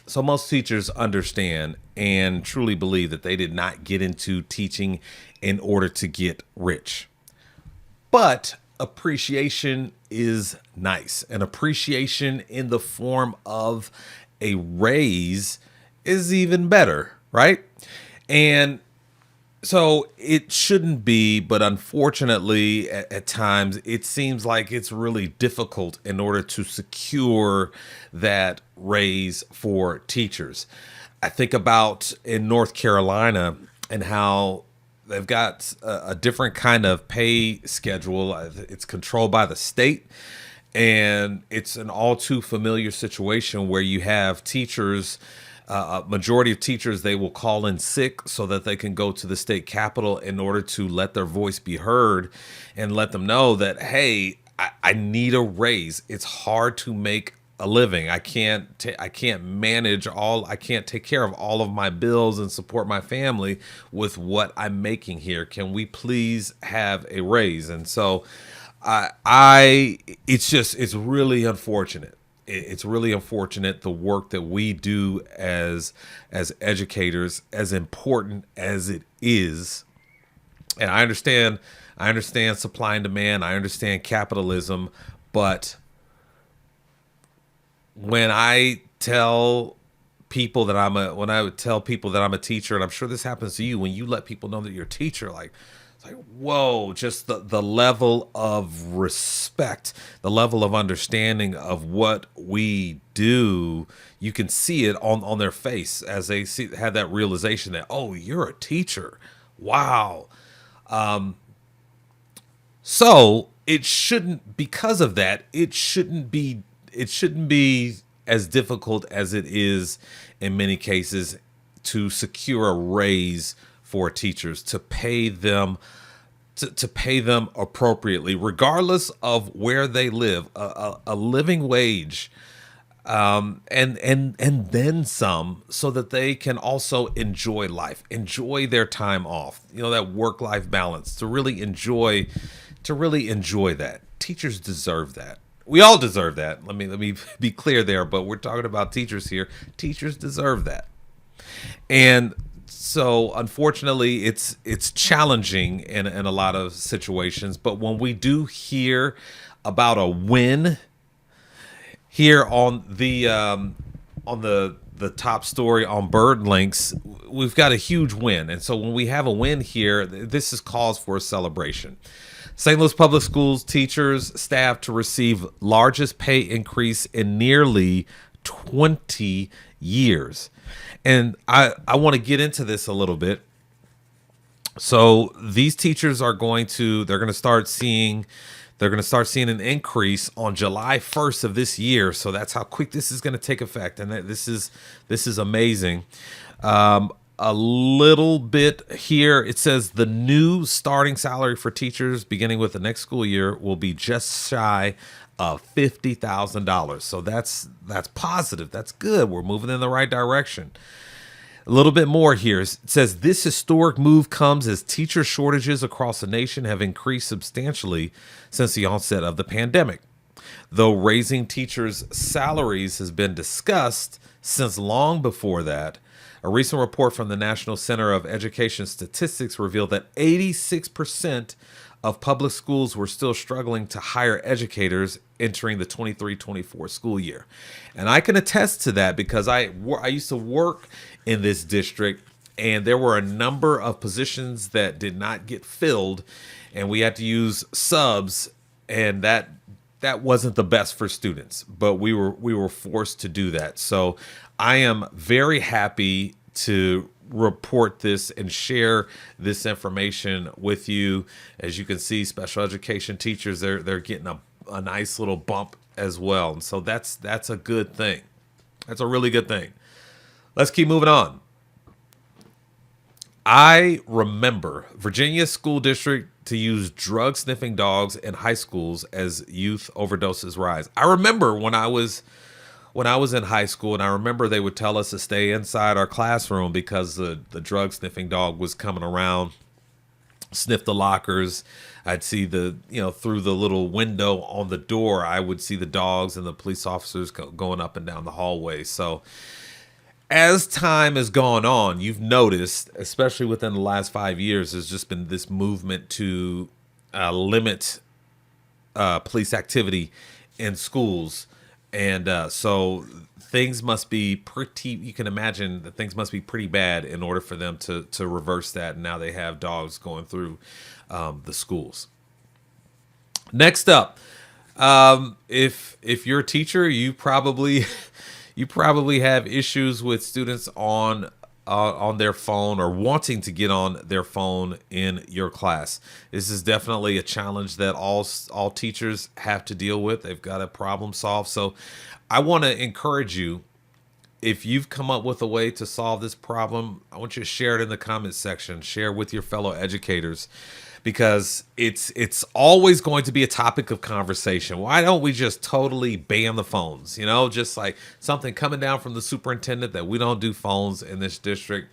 So most teachers understand and truly believe that they did not get into teaching in order to get rich. But appreciation is nice. And appreciation in the form of a raise is even better, right? And so it shouldn't be, but unfortunately, at times, it seems like it's really difficult in order to secure that raise for teachers. I think about in North Carolina and how they've got a different kind of pay schedule. It's controlled by the state, and it's an all too familiar situation where you have teachers, a majority of teachers, they will call in sick so that they can go to the state capitol in order to let their voice be heard and let them know that, hey, I need a raise. It's hard to make a living. I can't manage all. I can't take care of all of my bills and support my family with what I'm making here. Can we please have a raise? And so, it's really unfortunate. It's really unfortunate the work that we do as educators, as important as it is. And I understand supply and demand. I understand capitalism, but when I tell people that when I would tell people that I'm a teacher, and I'm sure this happens to you, when you let people know that you're a teacher, like, it's like, whoa, just the level of respect, the level of understanding of what we do, you can see it on their face as they have that realization that, oh, you're a teacher. Wow. So it shouldn't, because of that, it shouldn't be as difficult as it is in many cases to secure a raise for teachers, to pay them to pay them appropriately, regardless of where they live, a living wage, and then some, so that they can also enjoy life, enjoy their time off. You know, that work-life balance, to really enjoy that. Teachers deserve that. We all deserve that. Let me be clear there, but we're talking about teachers here. Teachers deserve that. And so unfortunately it's challenging in a lot of situations, but when we do hear about a win here on the top story on Bird Links, we've got a huge win. And so when we have a win here, this is cause for a celebration. St. Louis Public Schools teachers, staff to receive largest pay increase in nearly 20 years. And I want to get into this a little bit. So these teachers they're going to start seeing an increase on July 1st of this year. So that's how quick this is going to take effect. And this is amazing. A little bit here. It says the new starting salary for teachers beginning with the next school year will be just shy of $50,000. So that's positive. That's good. We're moving in the right direction. A little bit more here. It says this historic move comes as teacher shortages across the nation have increased substantially since the onset of the pandemic. Though raising teachers' salaries has been discussed since long before that, a recent report from the National Center of Education Statistics revealed that 86% of public schools were still struggling to hire educators entering the 23-24 school year. And I can attest to that because I used to work in this district, and there were a number of positions that did not get filled, and we had to use subs, and that wasn't the best for students, but we were forced to do that. So I am very happy to report this and share this information with you. As you can see, special education teachers, they're getting a nice little bump as well. And so that's a good thing. That's a really good thing. Let's keep moving on. I remember Virginia school district to use drug sniffing dogs in high schools as youth overdoses rise. I remember when I was in high school, and I remember they would tell us to stay inside our classroom because the drug sniffing dog was coming around, sniff the lockers. I'd see through the little window on the door, I would see the dogs and the police officers going up and down the hallway. So as time has gone on, you've noticed, especially within the last 5 years, there's just been this movement to limit police activity in schools. And so things must be pretty, you can imagine that things must be pretty bad in order for them to reverse that. And now they have dogs going through the schools. Next up, if you're a teacher, you probably you probably have issues with students on their phone or wanting to get on their phone in your class. This is definitely a challenge that all teachers have to deal with. They've got to problem solve. So I want to encourage you, if you've come up with a way to solve this problem, I want you to share it in the comments section. Share with your fellow educators, because it's always going to be a topic of conversation. Why don't we just totally ban the phones? You know, just like something coming down from the superintendent that we don't do phones in this district.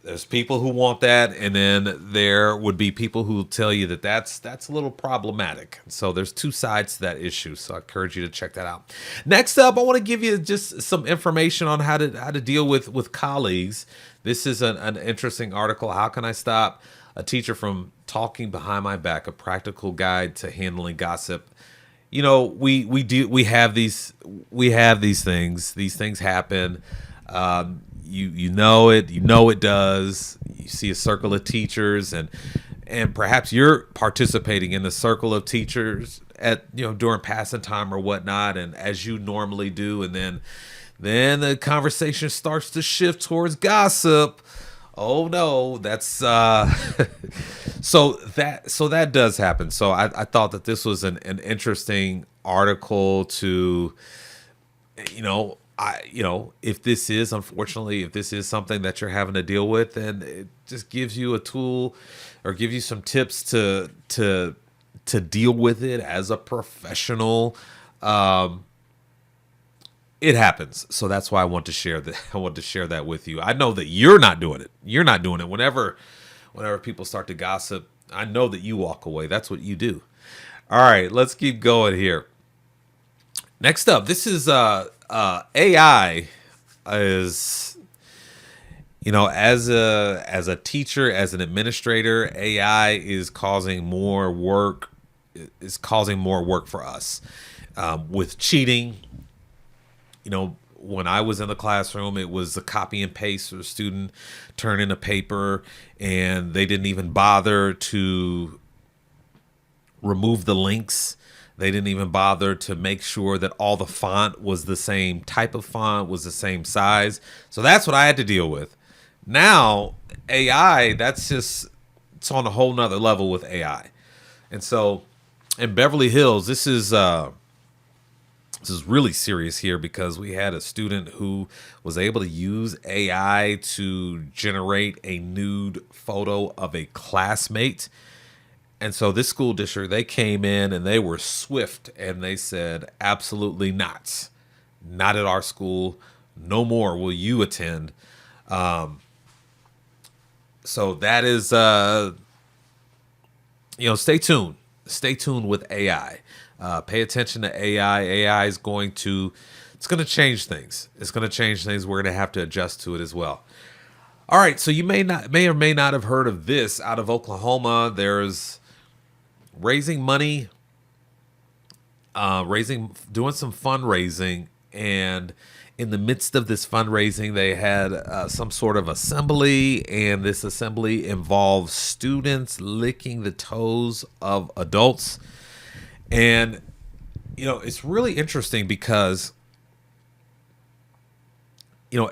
There's people who want that, and then there would be people who tell you that that's a little problematic. So there's two sides to that issue. So I encourage you to check that out. Next up, I want to give you just some information on how to deal with colleagues. This is an interesting article. How can I stop a teacher from talking behind my back? A practical guide to handling gossip. You know, we have these things. These things happen. You know it does. You see a circle of teachers, and perhaps you're participating in the circle of teachers at during passing time or whatnot, and as you normally do, and then the conversation starts to shift towards gossip. Oh no, that's so that does happen. So I thought that this was an interesting article to, if this is, unfortunately, if this is something that you're having to deal with, then it just gives you a tool or give you some tips to deal with it as a professional. It happens. So that's why I want to share that. I want to share that with you. I know that you're not doing it. You're not doing it. Whenever people start to gossip, I know that you walk away. That's what you do. All right, let's keep going here. Next up, this is AI is, as a teacher, as an administrator, AI is causing more work. Is causing more work for us with cheating. When I was in the classroom, it was a copy and paste, or a student turn in a paper, and they didn't even bother to remove the links. They didn't even bother to make sure that all the font was the same type of font, was the same size. So that's what I had to deal with. Now, AI, it's on a whole nother level with AI. And so in Beverly Hills, this is really serious here, because we had a student who was able to use AI to generate a nude photo of a classmate. And so this school district, they came in and they were swift, and they said, absolutely not. Not at our school. No more will you attend. So that is, stay tuned. Stay tuned with AI. Pay attention to AI. AI is going to change things. It's going to change things. We're going to have to adjust to it as well. All right. So you may or may not have heard of this out of Oklahoma. There's raising money, doing some fundraising. And in the midst of this fundraising, they had some sort of assembly, and this assembly involved students licking the toes of adults. And, it's really interesting because,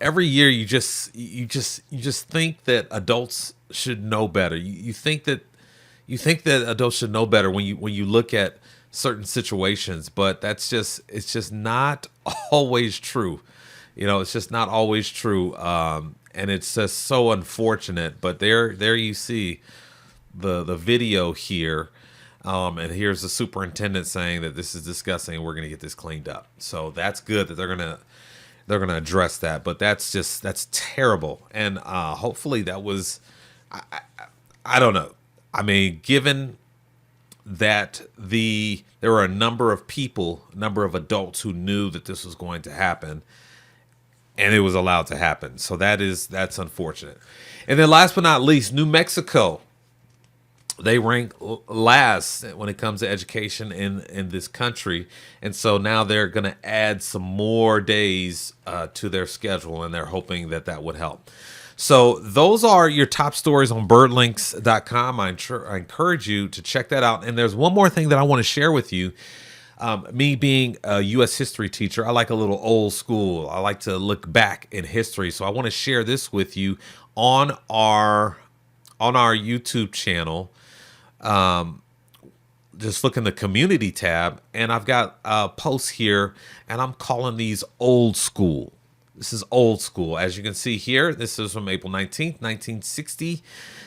every year you just think that adults should know better. You think that adults should know better when you look at certain situations, but it's just not always true. It's just not always true. And it's just so unfortunate, but there you see the video here. And here's the superintendent saying that this is disgusting. We're going to get this cleaned up. So that's good that they're going to address that. But that's terrible. And hopefully that was, I don't know. I mean, given that there were a number of adults who knew that this was going to happen, and it was allowed to happen. So that's unfortunate. And then last but not least, New Mexico. They rank last when it comes to education in this country, and so now they're going to add some more days to their schedule, and they're hoping that that would help. So those are your top stories on birdlinks.com. I encourage you to check that out. And there's one more thing that I want to share with you. Me being a U.S. history teacher, I like a little old school. I like to look back in history. So I want to share this with you on our YouTube channel. Just look in the community tab, and I've got posts here, and I'm calling these old school. This is old school. As you can see here, this is from April 19th, 1960.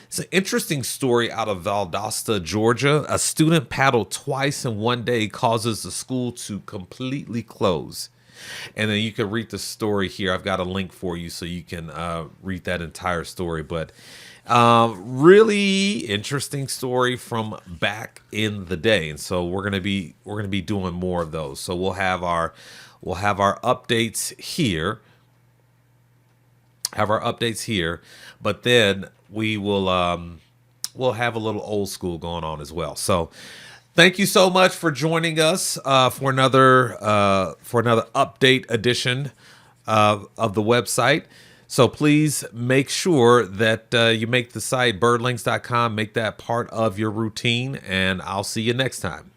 It's an interesting story out of Valdosta, Georgia. A student paddled twice in one day causes the school to completely close. And then you can read the story here. I've got a link for you so you can read that entire story. But really interesting story from back in the day. And so we're gonna be doing more of those. So we'll have our updates here. But then we'll have a little old school going on as well. So thank you so much for joining us for another update edition of the website. So please make sure that you make the site birdlinks.com, make that part of your routine, and I'll see you next time.